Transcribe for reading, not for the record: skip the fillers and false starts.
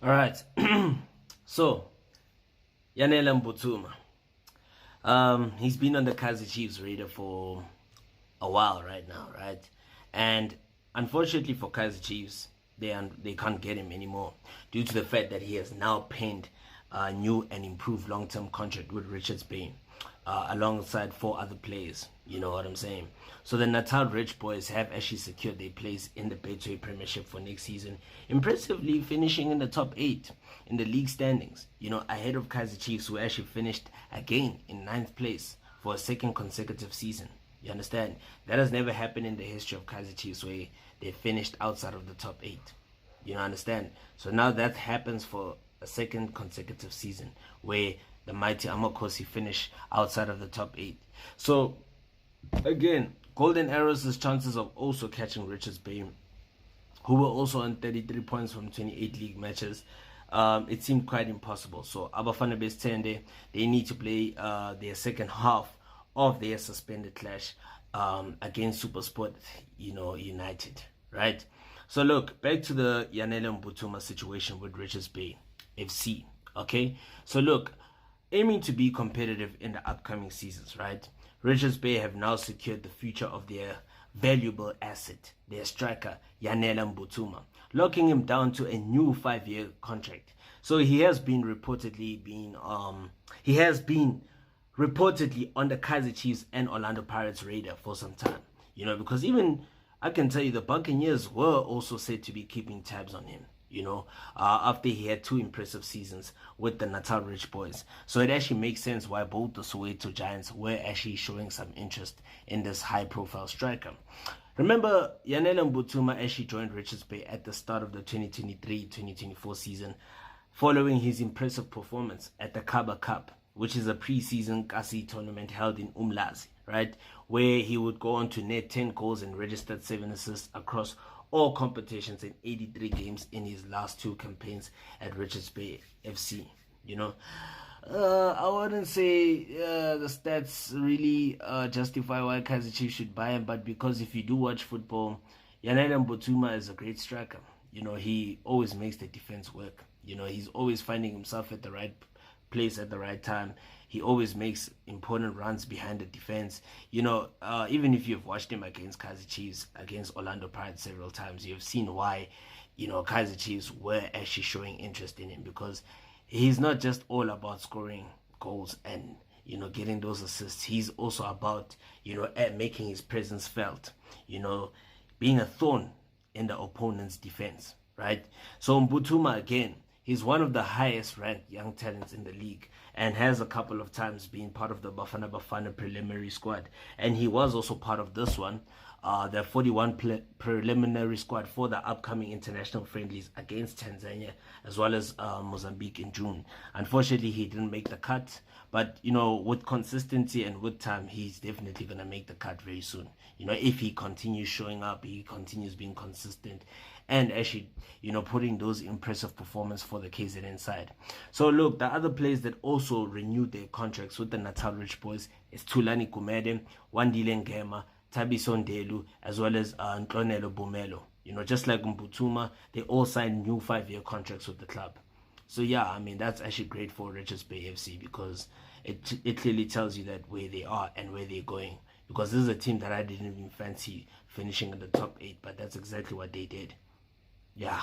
All right. So, Yanela Mbuthuma. He's been on the Kaizer Chiefs radar for a while right now, right? And unfortunately for Kaizer Chiefs, they can't get him anymore due to the fact that he has now penned a new and improved long-term contract with Richards Bay, alongside four other players. You know what I'm saying? So the Natal Rich Boys have actually secured their place in the Betway Premiership for next season, impressively finishing in the top 8 in the league standings, ahead of Kaizer Chiefs, who actually finished again in 9th place for a second consecutive season. You understand? That has never happened in the history of Kaizer Chiefs, where they finished outside of the top 8. You understand? So now that happens for a second consecutive season where the mighty Amakosi finish outside of the top 8. So again, Golden Arrows' chances of also catching Richards Bay, who were also on 33 points from 28 league matches, it seemed quite impossible. So Abafana Bestende, they need to play their second half of their suspended clash against SuperSport, United, right? So look, back to the Yanela Mbuthuma situation with Richards Bay FC, okay? So look, aiming to be competitive in the upcoming seasons, right? Richards Bay have now secured the future of their valuable asset, their striker, Yanela Mbuthuma, locking him down to a new 5-year contract. So he has been reportedly on the Kaizer Chiefs and Orlando Pirates radar for some time, because even I can tell you the Buccaneers were also said to be keeping tabs on him, after he had 2 impressive seasons with the Natal Rich Boys. So it actually makes sense why both the Soweto Giants were actually showing some interest in this high-profile striker. Remember, Yanela Mbuthuma actually joined Richards Bay at the start of the 2023-2024 season, following his impressive performance at the Kaba Cup, which is a pre-season Kasi tournament held in Umlazi, right? Where he would go on to net 10 goals and registered 7 assists across all competitions in 83 games in his last 2 campaigns at Richards Bay FC. I wouldn't say the stats really justify why Kaizer Chiefs should buy him, but because if you do watch football, Yanela Mbuthuma is a great striker. He always makes the defense work. He's always finding himself at the right place at the right time. He always makes important runs behind the defense. Even if you've watched him against Kaizer Chiefs, against Orlando Pirates several times, you've seen why, Kaizer Chiefs were actually showing interest in him, because he's not just all about scoring goals and, getting those assists. He's also about, making his presence felt, being a thorn in the opponent's defense, right? So Mbuthuma, again, he's one of the highest ranked young talents in the league and has a couple of times been part of the Bafana preliminary squad. And he was also part of this one, the 41 preliminary squad for the upcoming international friendlies against Tanzania as well as Mozambique in June. Unfortunately, he didn't make the cut, but with consistency and with time, he's definitely going to make the cut very soon. If he continues showing up, he continues being consistent and actually putting those impressive performances for the KZN side. So look, the other players that also renewed their contracts with the Natal Rich Boys is Tulani Kumede, Wandile Ngema, Thabiso Ndelu, as well as Ntlonelo Bomelo. Just like Mbuthuma, they all signed new 5-year contracts with the club. So yeah, I mean, that's actually great for Richards Bay FC, because it clearly tells you that where they are and where they're going. Because this is a team that I didn't even fancy finishing in the top 8, but that's exactly what they did. Yeah.